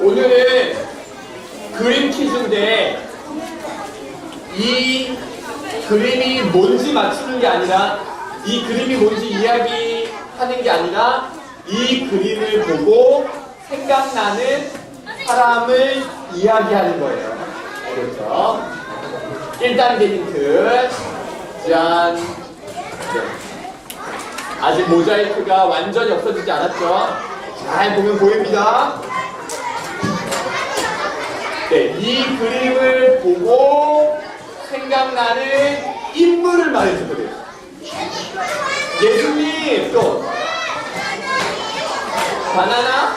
오늘은 그림 퀴즈인데 이 그림이 뭔지 맞추는 게 아니라 이 그림이 뭔지 이야기하는 게 아니라 이 그림을 보고 생각나는 사람을 이야기하는 거예요. 그렇죠? 1단계 힌트. 짠. 네. 아직 모자이크가 완전히 없어지지 않았죠? 잘 보면 보입니다. 네, 이 그림을 보고 생각나는 인물을 말해주거든요. 예수님, 또 바나나?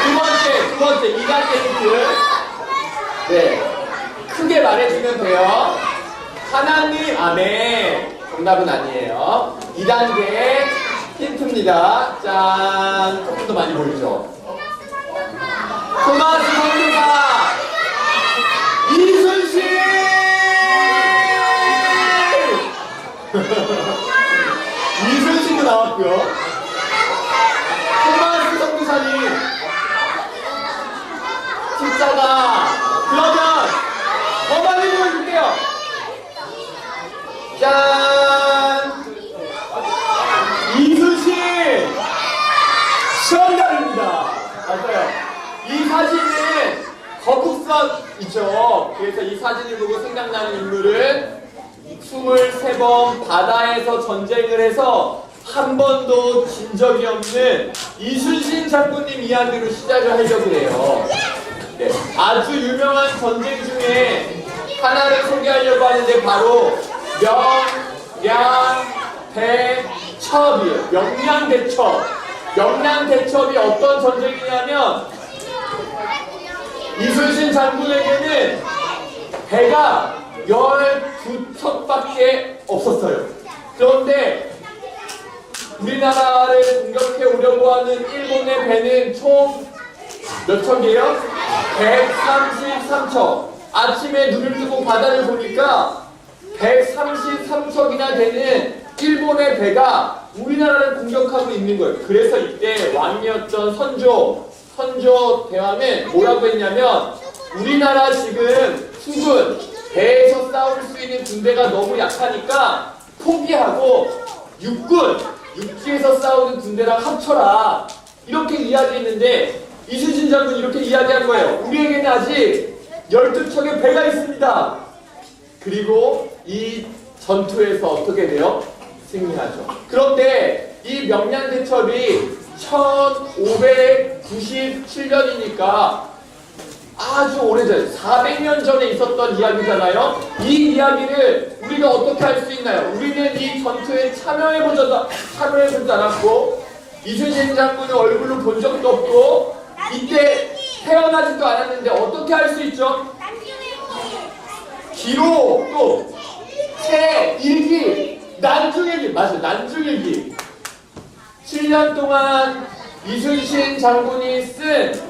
두 번째, 2단계 힌트. 네, 크게 말해주면 돼요. 하나님, 아멘. 정답은 아니에요. 2단계 힌트입니다. 짠, 조금 더 많이 보이죠? 토마스 선교사 이순신! 이순신도 나왔고요. 토마스 선교사님 십자가. 그러면 더 많이 보여줄게요. 짠! 이순신! 정답입니다. 맞아요. 이 사진은 거북선 있죠. 그래서 이 사진을 보고 생각나는 인물은 23번 바다에서 전쟁을 해서 한 번도 진 적이 없는 이순신 장군님 이야기로 시작을 하려고 해요. 네, 아주 유명한 전쟁 중에 하나를 소개하려고 하는데 바로 명량대첩이에요. 명량대첩. 명량대첩이 어떤 전쟁이냐면 이순신 장군에게는 배가 12척밖에 없었어요. 그런데 우리나라를 공격해 오려고 하는 일본의 배는 총 몇 척이에요? 133척. 아침에 눈을 뜨고 바다를 보니까 133척이나 되는 일본의 배가 우리나라를 공격하고 있는 거예요. 그래서 이때 왕이었던 선조 대왕은 뭐라고 했냐면 우리나라 지금 수군 배에서 싸울 수 있는 군대가 너무 약하니까 포기하고 육지에서 싸우는 군대랑 합쳐라, 이렇게 이야기했는데 이순신 장군이 이렇게 이야기한 거예요. 우리에게는 아직 12척의 배가 있습니다. 그리고 이 전투에서 어떻게 돼요? 승리하죠. 그런데 이 명량대첩이 1597년이니까 아주 오래전, 400년 전에 있었던 이야기잖아요. 이 이야기를 우리가 어떻게 할 수 있나요? 우리는 이 전투에 참여해보지 않았고 이순신 장군을 얼굴로 본 적도 없고 이때 태어나지도 않았는데 어떻게 할 수 있죠? 기록, 또 책, 일기, 난중일기. 맞아요, 난중일기. 7년 동안 이순신 장군이 쓴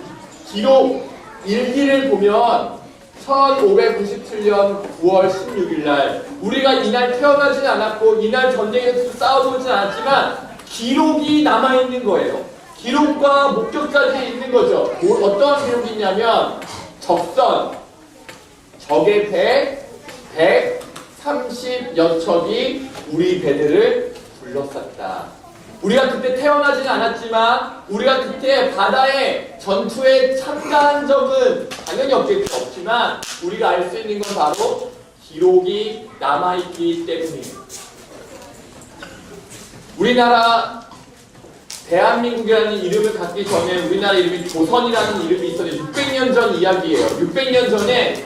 기록, 일기를 보면 1597년 9월 16일 날 우리가 이날 태어나진 않았고 이날 전쟁에서 싸워보진 않았지만 기록이 남아있는 거예요. 기록과 목격까지 있는 거죠. 어떤 기록이 있냐면 적선, 적의 배 130여 척이 우리 배들을 둘러쌌다. 우리가 그때 태어나지는 않았지만 우리가 그때 바다의 전투에 참가한 적은 당연히 없지만 우리가 알 수 있는 건 바로 기록이 남아있기 때문이에요. 우리나라 대한민국이라는 이름을 갖기 전에 우리나라 이름이 조선이라는 이름이 있었는데 600년 전 이야기예요. 600년 전에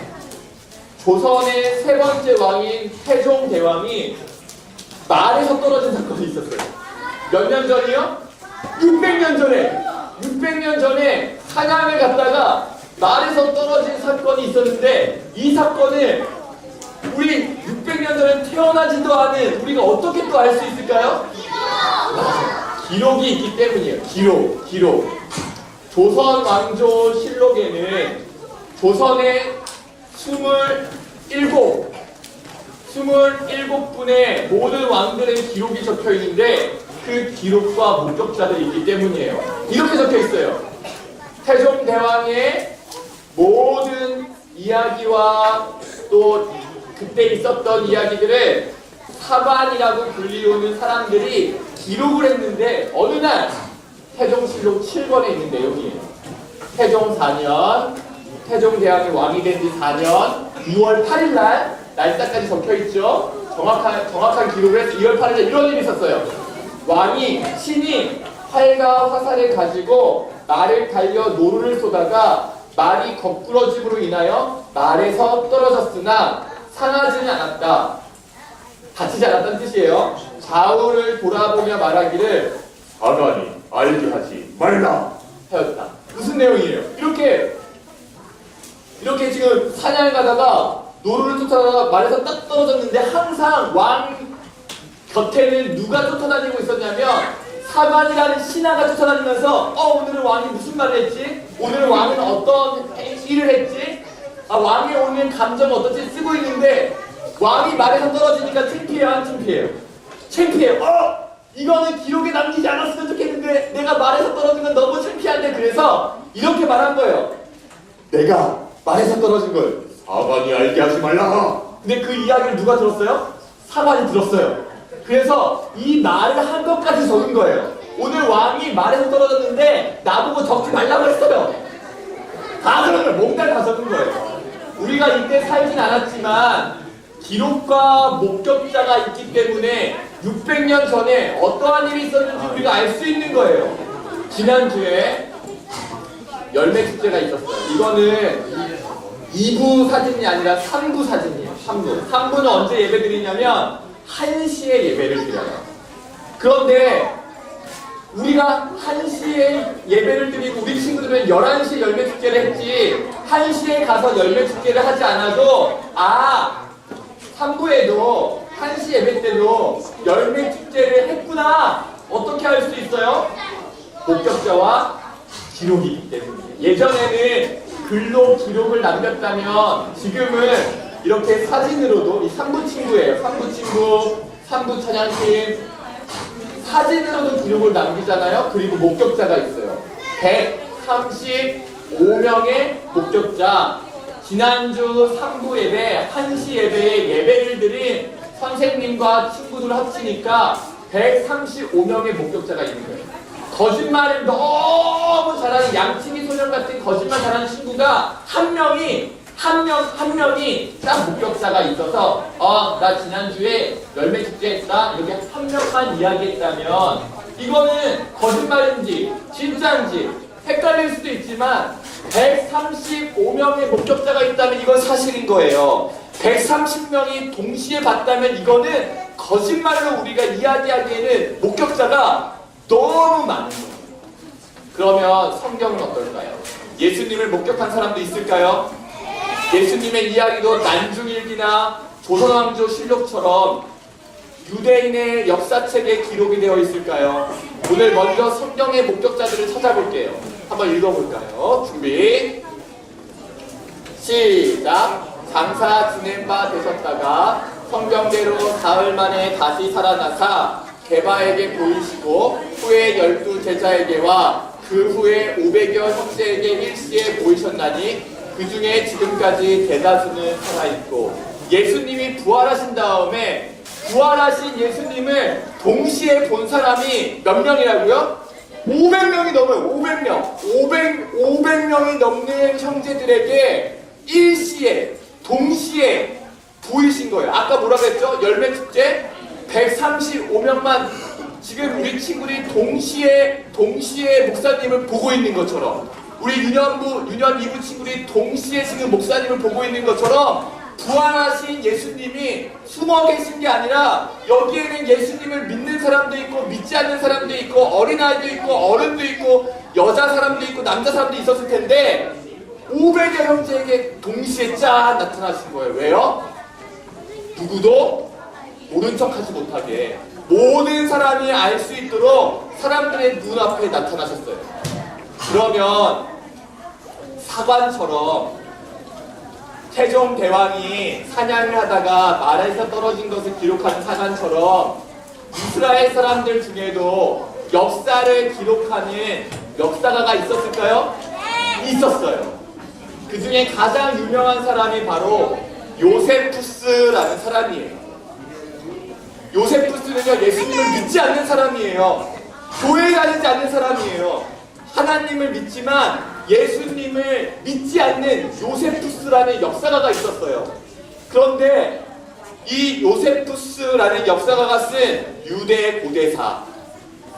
조선의 세 번째 왕인 태종대왕이 말에서 떨어진 사건이 있었어요. 몇 년 전이요? 600년 전에! 600년 전에 사냥을 갔다가 말에서 떨어진 사건이 있었는데 이 사건을 우리 600년 전에 태어나지도 않은 우리가 어떻게 또 알 수 있을까요? 기록이 있기 때문이에요. 기록. 조선 왕조실록에는 조선의 27분의 모든 왕들의 기록이 적혀 있는데 그 그 기록과 목격자들이 있기 때문이에요. 이렇게 적혀 있어요. 태종대왕의 모든 이야기와 또 그때 있었던 이야기들을 사관이라고 불리우는 사람들이 기록을 했는데 어느 날 태종실록 7권에 있는 내용이에요. 태종 4년 태종대왕이 왕이 된 지 4년 2월 8일 날 날짜까지 적혀있죠. 정확한 기록을 해서 2월 8일에 이런 일이 있었어요. 왕이 신이 활과 화살을 가지고 말을 달려 노루를 쏘다가 말이 거꾸러짐으로 인하여 말에서 떨어졌으나 상하지는 않았다. 다치지 않았다는 뜻이에요. 좌우를 돌아보며 말하기를 사관이 알게 하지 말라 하였다. 무슨 내용이에요? 이렇게 지금 사냥을 가다가 노루를 쫓아다가 말에서 딱 떨어졌는데 항상 왕 곁에는 누가 쫓아다니고 있었냐면 사관이라는 신하가 쫓아다니면서 오늘은 왕이 무슨 말을 했지? 오늘 왕은 어떤 일을 했지? 왕의 오늘 감정은 어떨지 쓰고 있는데 왕이 말에서 떨어지니까 창피해요, 안 창피해요? 창피해요. 이거는 기록에 남기지 않았으면 좋겠는데 내가 말에서 떨어진 건 너무 창피한데 그래서 이렇게 말한 거예요. 내가 말에서 떨어진 걸 사관이 알게 하지 말라. 근데 그 이야기를 누가 들었어요? 사관이 들었어요. 그래서 이 말을 한 것까지 적은 거예요. 오늘 왕이 말에서 떨어졌는데 나보고 적지 말라고 했어요. 다 그런 걸 몽땅 다 적은 거예요. 우리가 이때 살진 않았지만 기록과 목격자가 있기 때문에 600년 전에 어떠한 일이 있었는지 우리가 알 수 있는 거예요. 지난주에 열매축제가 있었어요. 이거는 2부 사진이 아니라 3부 사진이에요. 3부는 언제 예배 드리냐면 1시에 예배를 드려요. 그런데 우리가 1시에 예배를 드리고 우리 친구들은 11시에 열매축제를 했지 1시에 가서 열매축제를 하지 않아도 3부에도 1시 예배 때도 열매축제를 했구나. 어떻게 할 수 있어요? 목격자와 기록이 있기 때문에. 예전에는 글로 기록을 남겼다면 지금은 이렇게 사진으로도 이 3부 친구예요. 3부 친구, 3부 찬양팀 사진으로도 기록을 남기잖아요. 그리고 목격자가 있어요. 135명의 목격자. 지난주 3부 예배, 1시 예배에 예배를 드린 선생님과 친구들 합치니까 135명의 목격자가 있는 거예요. 거짓말을 너무 잘하는 양치기 소년 같은 거짓말 잘하는 친구가 한 명이 딱 목격자가 있어서 나 지난주에 열매축제 했다 이렇게 한 명만 이야기했다면 이거는 거짓말인지 진짜인지 헷갈릴 수도 있지만 135명의 목격자가 있다면 이건 사실인 거예요. 130명이 동시에 봤다면 이거는 거짓말로 우리가 이야기하기에는 목격자가 너무 많은 거예요. 그러면 성경은 어떨까요? 예수님을 목격한 사람도 있을까요? 예수님의 이야기도 난중일기나 조선왕조 실록처럼 유대인의 역사책에 기록이 되어 있을까요? 오늘 먼저 성경의 목격자들을 찾아볼게요. 한번 읽어볼까요? 준비 시작. 장사 지낸 바 되셨다가 성경대로 사흘 만에 다시 살아나사 게바에게 보이시고 후에 12 제자에게와 그 후에 500여 형제에게 일시에 보이셨나니 그 중에 지금까지 대다수는 살아있고. 예수님이 부활하신 다음에 부활하신 예수님을 동시에 본 사람이 몇 명이라고요? 500명이 넘어요. 500명이 넘는 형제들에게 일시에 동시에 보이신 거예요. 아까 뭐라고 했죠? 열매축제 135명만 지금 우리 친구들이 동시에 목사님을 보고 있는 것처럼 우리 유년 2부 친구들이 동시에 지금 목사님을 보고 있는 것처럼 부활하신 예수님이 숨어 계신 게 아니라 여기에는 예수님을 믿는 사람도 있고 믿지 않는 사람도 있고 어린아이도 있고 어른도 있고 여자 사람도 있고 남자 사람도 있었을 텐데 500여 형제에게 동시에 쫙 나타나신 거예요. 왜요? 누구도 모른 척하지 못하게 모든 사람이 알 수 있도록 사람들의 눈앞에 나타나셨어요. 그러면 사관처럼 태종대왕이 사냥을 하다가 말에서 떨어진 것을 기록하는 사관처럼 이스라엘 사람들 중에도 역사를 기록하는 역사가가 있었을까요? 있었어요. 그 중에 가장 유명한 사람이 바로 요세푸스라는 사람이에요. 요세푸스는요, 예수님을 믿지 않는 사람이에요. 교회에 다니지 않는 사람이에요. 하나님을 믿지만 예수님을 믿지 않는 요세푸스라는 역사가가 있었어요. 그런데 이 요세푸스라는 역사가가 쓴 유대 고대사,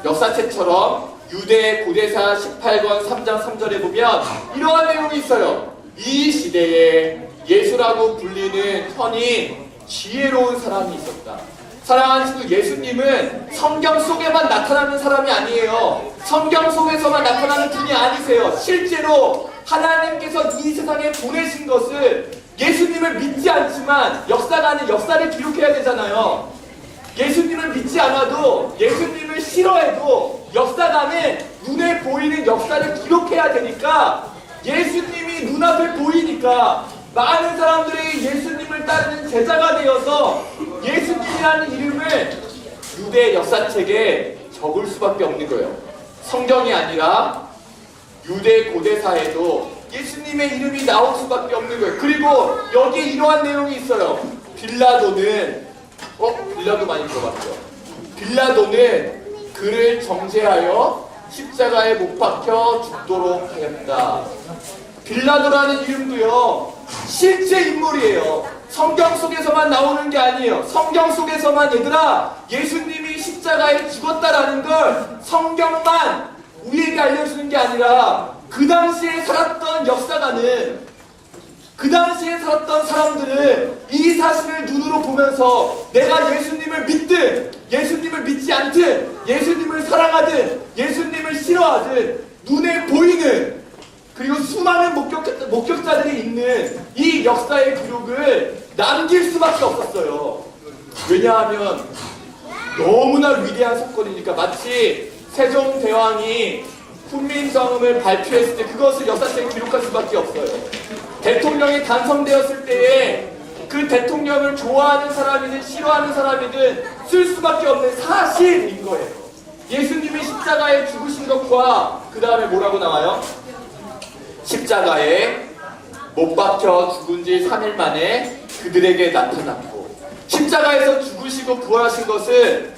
역사책처럼 유대 고대사 18권 3장 3절에 보면 이러한 내용이 있어요. 이 시대에 예수라고 불리는 편인 지혜로운 사람이 있었다. 사랑하는 친구, 예수님은 성경 속에만 나타나는 사람이 아니에요. 성경 속에서만 나타나는 분이 아니세요. 실제로 하나님께서 이 세상에 보내신 것을 예수님을 믿지 않지만 역사가는 역사를 기록해야 되잖아요. 예수님을 믿지 않아도, 예수님을 싫어해도 역사가는 눈에 보이는 역사를 기록해야 되니까, 예수님이 눈앞에 보이니까 많은 사람들이 예수님을 따르는 제자가 되어서 예수님이라는 이름을 유대 역사책에 적을 수밖에 없는 거예요. 성경이 아니라 유대 고대사에도 예수님의 이름이 나올 수밖에 없는 거예요. 그리고 여기에 이러한 내용이 있어요. 빌라도는 빌라도 많이 들어봤죠. 빌라도는 그를 정죄하여 십자가에 못 박혀 죽도록 하였다. 빌라도라는 이름도요, 실제 인물이에요. 성경 속에서만 나오는 게 아니에요. 성경 속에서만, 얘들아, 예수님이 십자가에 죽었다라는 걸 성경만 우리에게 알려주는 게 아니라 그 당시에 살았던 역사가는, 그 당시에 살았던 사람들은 이 사실을 눈으로 보면서 내가 예수님을 믿든 예수님을 믿지 않든 예수님을 사랑하든 예수님을 싫어하든 눈에 보이는, 그리고 수많은 목격자들이 있는 이 역사의 기록을 남길 수밖에 없었어요. 왜냐하면 너무나 위대한 사건이니까. 마치 세종대왕이 훈민정음을 발표했을 때 그것을 역사책에 기록할 수밖에 없어요. 대통령이 당선되었을 때에 그 대통령을 좋아하는 사람이든 싫어하는 사람이든 쓸 수밖에 없는 사실인 거예요. 예수님이 십자가에 죽으신 것과 그 다음에 뭐라고 나와요? 십자가에 못 박혀 죽은 지 3일 만에 그들에게 나타났고, 십자가에서 죽으시고 부활하신 것을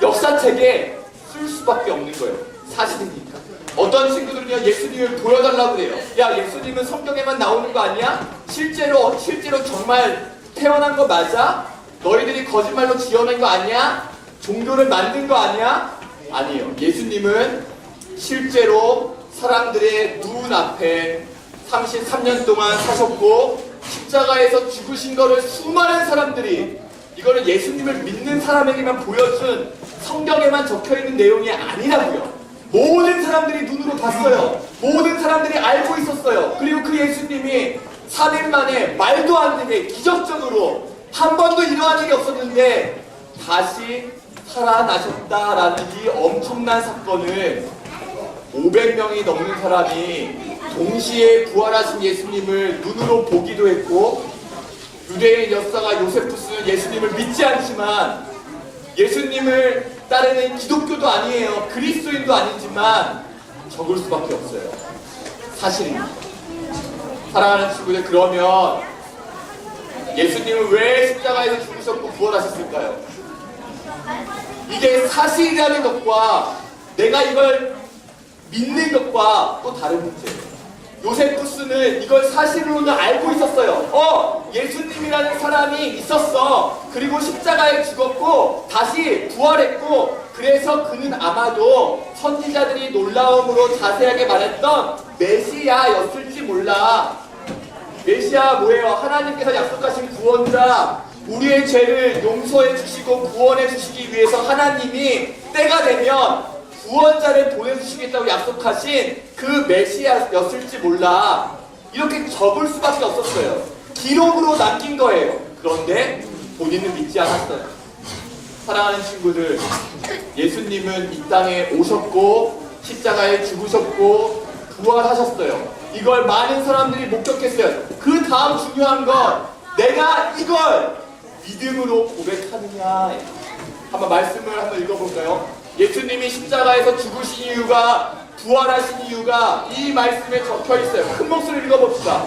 역사책에 쓸 수밖에 없는 거예요. 사실이니까. 어떤 친구들은요, 예수님을 보여달라고 그래요. 야, 예수님은 성경에만 나오는 거 아니야? 실제로 정말 태어난 거 맞아? 너희들이 거짓말로 지어낸 거 아니야? 종교를 만든 거 아니야? 아니에요. 예수님은 실제로 사람들의 눈앞에 33년 동안 사셨고, 십자가에서 죽으신 거를 수많은 사람들이, 이거는 예수님을 믿는 사람에게만 보여준 성경에만 적혀있는 내용이 아니라고요. 모든 사람들이 눈으로 봤어요. 모든 사람들이 알고 있었어요. 그리고 그 예수님이 3일 만에 말도 안 되게 기적적으로, 한 번도 이러한 일이 없었는데 다시 살아나셨다라는 이 엄청난 사건을 500명이 넘는 사람이 동시에 부활하신 예수님을 눈으로 보기도 했고, 유대인 역사가 요세푸스는 예수님을 믿지 않지만, 예수님을 따르는 기독교도 아니에요. 그리스도인도 아니지만 적을 수밖에 없어요. 사실입니다. 사랑하는 친구들, 그러면 예수님은 왜 십자가에서 죽으셨고 부활하셨을까요? 이게 사실이라는 것과 내가 이걸 믿는 것과 또 다른 문제예요. 요세푸스는 이걸 사실로는 알고 있었어요. 예수님이라는 사람이 있었어. 그리고 십자가에 죽었고 다시 부활했고, 그래서 그는 아마도 선지자들이 놀라움으로 자세하게 말했던 메시아였을지 몰라. 메시아 뭐예요? 하나님께서 약속하신 구원자, 우리의 죄를 용서해 주시고 구원해 주시기 위해서 하나님이 때가 되면 구원자를 보내주시겠다고 약속하신 그 메시아였을지 몰라. 이렇게 적을 수밖에 없었어요. 기록으로 남긴 거예요. 그런데 본인은 믿지 않았어요. 사랑하는 친구들, 예수님은 이 땅에 오셨고 십자가에 죽으셨고 부활하셨어요. 이걸 많은 사람들이 목격했어요. 그 다음 중요한 건 내가 이걸 믿음으로 고백하느냐. 한번 말씀을 한번 읽어볼까요? 예수님이 십자가에서 죽으신 이유가, 부활하신 이유가 이 말씀에 적혀 있어요. 큰 목소리로 읽어봅시다.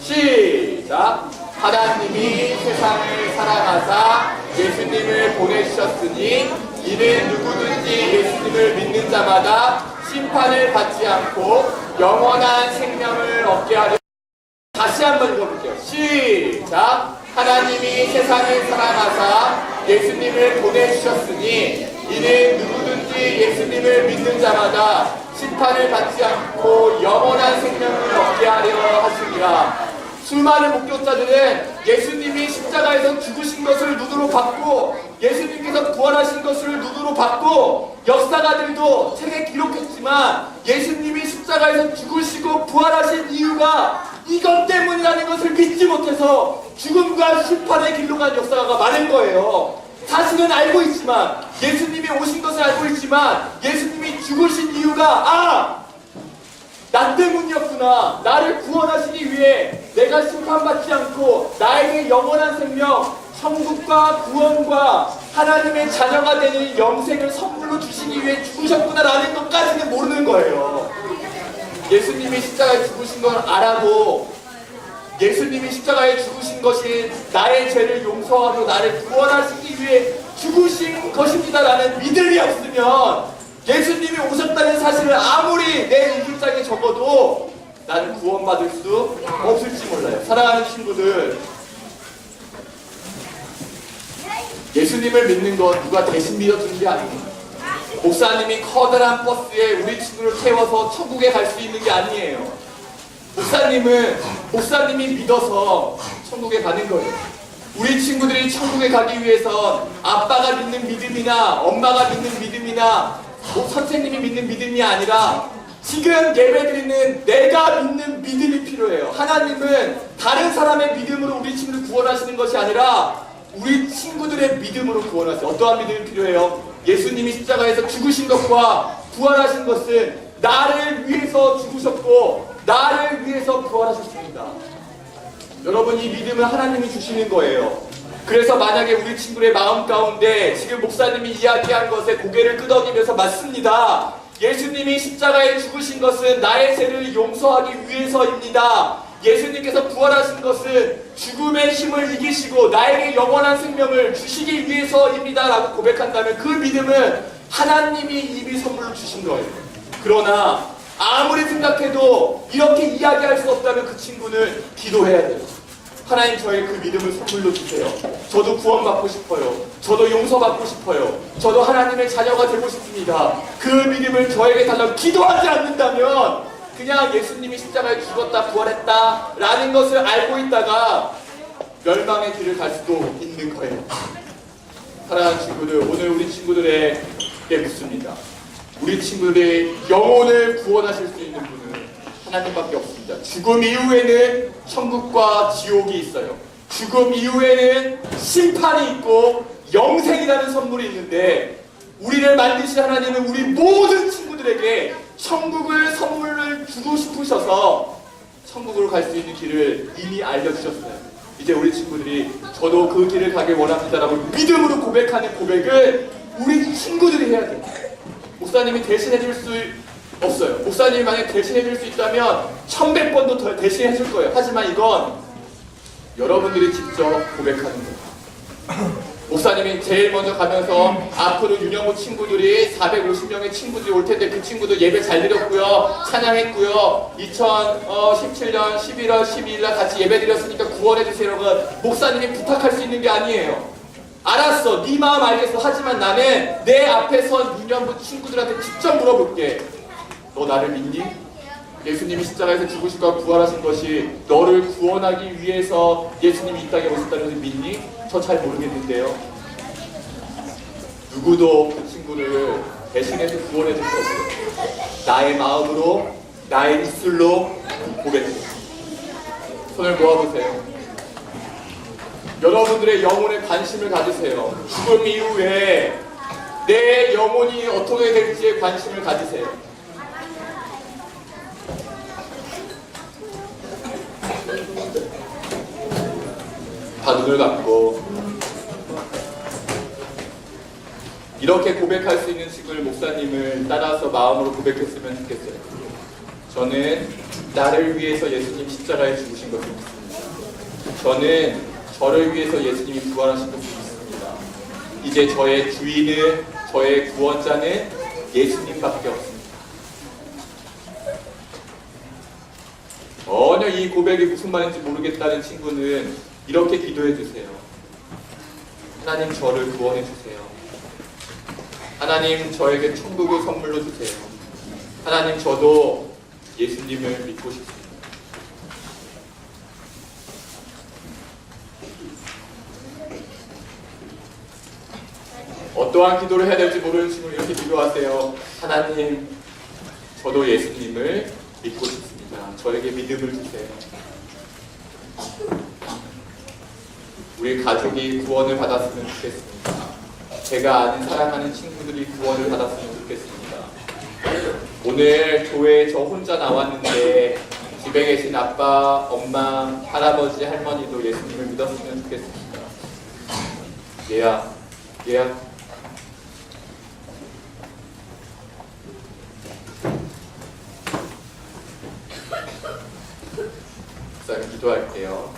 시작. 하나님이 세상을 사랑하사 예수님을 보내주셨으니 이는 누구든지 예수님을 믿는 자마다 심판을 받지 않고 영원한 생명을 얻게 하려. 다시 한번 읽어볼게요. 시작. 하나님이 세상을 사랑하사 예수님을 보내주셨으니 이는 누구든지 예수님을 믿는 자마다 심판을 받지 않고 영원한 생명을 얻게 하려 하시니라. 수많은 목격자들은 예수님이 십자가에서 죽으신 것을 눈으로 봤고 예수님께서 부활하신 것을 눈으로 봤고 역사가들도 책에 기록했지만 예수님이 십자가에서 죽으시고 부활하신 이유가 이것 때문이라는 것을 믿지 못해서 죽음과 심판의 길로 간 역사가가 많은 거예요. 사실은 알고 있지만, 예수님이 오신 것을 알고 있지만 예수님이 죽으신 이유가 나 때문이었구나. 나를 구원하시기 위해 내가 심판받지 않고 나에게 영원한 생명, 천국과 구원과 하나님의 자녀가 되는 영생을 선물로 주시기 위해 죽으셨구나라는 것까지는 모르는 거예요. 예수님이 십자가에 죽으신 걸 알아도 예수님이 십자가에 죽으신 것이 나의 죄를 용서하고 나를 구원하시기 위해 죽으신 것입니다라는 믿음이 없으면 예수님이 오셨다는 사실을 아무리 내 일기장에 적어도 나는 구원받을 수 없을지 몰라요. 사랑하는 친구들, 예수님을 믿는 건 누가 대신 믿어주는 게 아니에요. 목사님이 커다란 버스에 우리 친구를 태워서 천국에 갈 수 있는 게 아니에요. 목사님이 믿어서 천국에 가는 거예요. 우리 친구들이 천국에 가기 위해선 아빠가 믿는 믿음이나 엄마가 믿는 믿음이나 선생님이 믿는 믿음이 아니라 지금 예배드리는 내가 믿는 믿음이 필요해요. 하나님은 다른 사람의 믿음으로 우리 친구를 구원하시는 것이 아니라 우리 친구들의 믿음으로 구원하세요. 어떠한 믿음이 필요해요? 예수님이 십자가에서 죽으신 것과 부활하신 것은 나를 위해서 죽으셨고 나를 위해서 부활하셨습니다. 여러분, 이 믿음은 하나님이 주시는 거예요. 그래서 만약에 우리 친구의 마음 가운데 지금 목사님이 이야기한 것에 고개를 끄덕이면서 맞습니다. 예수님이 십자가에 죽으신 것은 나의 죄를 용서하기 위해서입니다. 예수님께서 부활하신 것은 죽음의 힘을 이기시고 나에게 영원한 생명을 주시기 위해서입니다 라고 고백한다면 그 믿음은 하나님이 이미 선물로 주신 거예요. 그러나 아무리 생각해도 이렇게 이야기할 수 없다면 그 친구는 기도해야 돼요. 하나님, 저의 그 믿음을 선물로 주세요. 저도 구원받고 싶어요. 저도 용서받고 싶어요. 저도 하나님의 자녀가 되고 싶습니다. 그 믿음을 저에게 달라고 기도하지 않는다면 그냥 예수님이 십자가에 죽었다 부활했다 라는 것을 알고 있다가 멸망의 길을 갈 수도 있는 거예요. 사랑하는 친구들, 오늘 우리 친구들에게 묻습니다. 우리 친구들의 영혼을 구원하실 수 있는 분은 하나님밖에 없습니다. 죽음 이후에는 천국과 지옥이 있어요. 죽음 이후에는 심판이 있고 영생이라는 선물이 있는데 우리를 만드신 하나님은 우리 모든 친구들에게 천국을 선물을 주고 싶으셔서 천국으로 갈 수 있는 길을 이미 알려주셨어요. 이제 우리 친구들이 저도 그 길을 가길 원합니다라고 믿음으로 고백하는 고백을 우리 친구들이 해야 돼요. 목사님이 대신해줄 수 없어요. 목사님이 만약에 대신해줄 수 있다면 1100번도 더 대신해줄 거예요. 하지만 이건 여러분들이 직접 고백하는 거예요. 목사님이 제일 먼저 가면서 앞으로 유년부 친구들이 450명의 친구들이 올 텐데 그 친구도 예배 잘 드렸고요. 찬양했고요. 2017년 11월 12일 날 같이 예배 드렸으니까 구원해주세요라고 목사님이 부탁할 수 있는 게 아니에요. 알았어, 네 마음 알겠어. 하지만 나는 내 앞에 선 유년부 친구들한테 직접 물어볼게. 너 나를 믿니? 예수님이 십자가에서 죽으시고 부활하신 것이 너를 구원하기 위해서 예수님이 이 땅에 오셨다는 것을 믿니? 저 잘 모르겠는데요. 누구도 그 친구를 대신해서 구원해줄 수 없어요. 나의 마음으로, 나의 입술로 고백해요. 손을 모아보세요. 여러분들의 영혼에 관심을 가지세요. 죽음 이후에 내 영혼이 어떻게 될지에 관심을 가지세요. 다 눈을 감고 이렇게 고백할 수 있는 친구를 목사님을 따라서 마음으로 고백했으면 좋겠어요. 저는 나를 위해서 예수님 십자가에 죽으신 것을 믿습니다. 저는 저를 위해서 예수님이 부활하신 것을 믿습니다. 이제 저의 주인은, 저의 구원자는 예수님밖에 없습니다. 전혀 이 고백이 무슨 말인지 모르겠다는 친구는 이렇게 기도해 주세요. 하나님, 저를 구원해 주세요. 하나님, 저에게 천국을 선물로 주세요. 하나님, 저도 예수님을 믿고 싶습니다. 어떠한 기도를 해야 될지 모르는 친구는 이렇게 기도하세요. 하나님, 저도 예수님을 믿고 싶습니다. 저에게 믿음을 주세요. 우리 가족이 구원을 받았으면 좋겠습니다. 제가 아는 사랑하는 친구들이 구원을 받았으면 좋겠습니다. 오늘 교회에 저 혼자 나왔는데 집에 계신 아빠, 엄마, 할아버지, 할머니도 예수님을 믿었으면 좋겠습니다. 얘야. 목사님 기도할게요.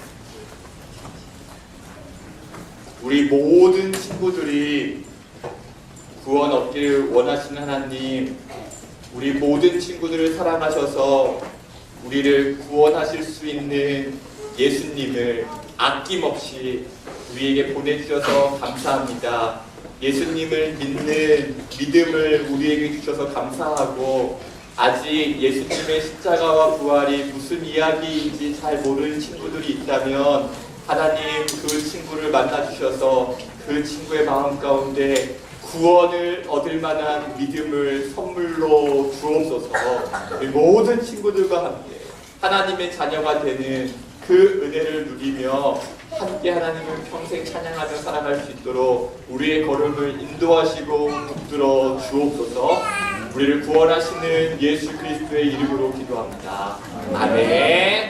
우리 모든 친구들이 구원 얻기를 원하시는 하나님, 우리 모든 친구들을 사랑하셔서 우리를 구원하실 수 있는 예수님을 아낌없이 우리에게 보내주셔서 감사합니다. 예수님을 믿는 믿음을 우리에게 주셔서 감사하고, 아직 예수님의 십자가와 부활이 무슨 이야기인지 잘 모르는 친구들이 있다면 하나님, 그 친구를 만나주셔서 그 친구의 마음 가운데 구원을 얻을 만한 믿음을 선물로 주옵소서. 우리 모든 친구들과 함께 하나님의 자녀가 되는 그 은혜를 누리며 함께 하나님을 평생 찬양하며 살아갈 수 있도록 우리의 걸음을 인도하시고 붙들어 주옵소서. 우리를 구원하시는 예수 그리스도의 이름으로 기도합니다. 아멘.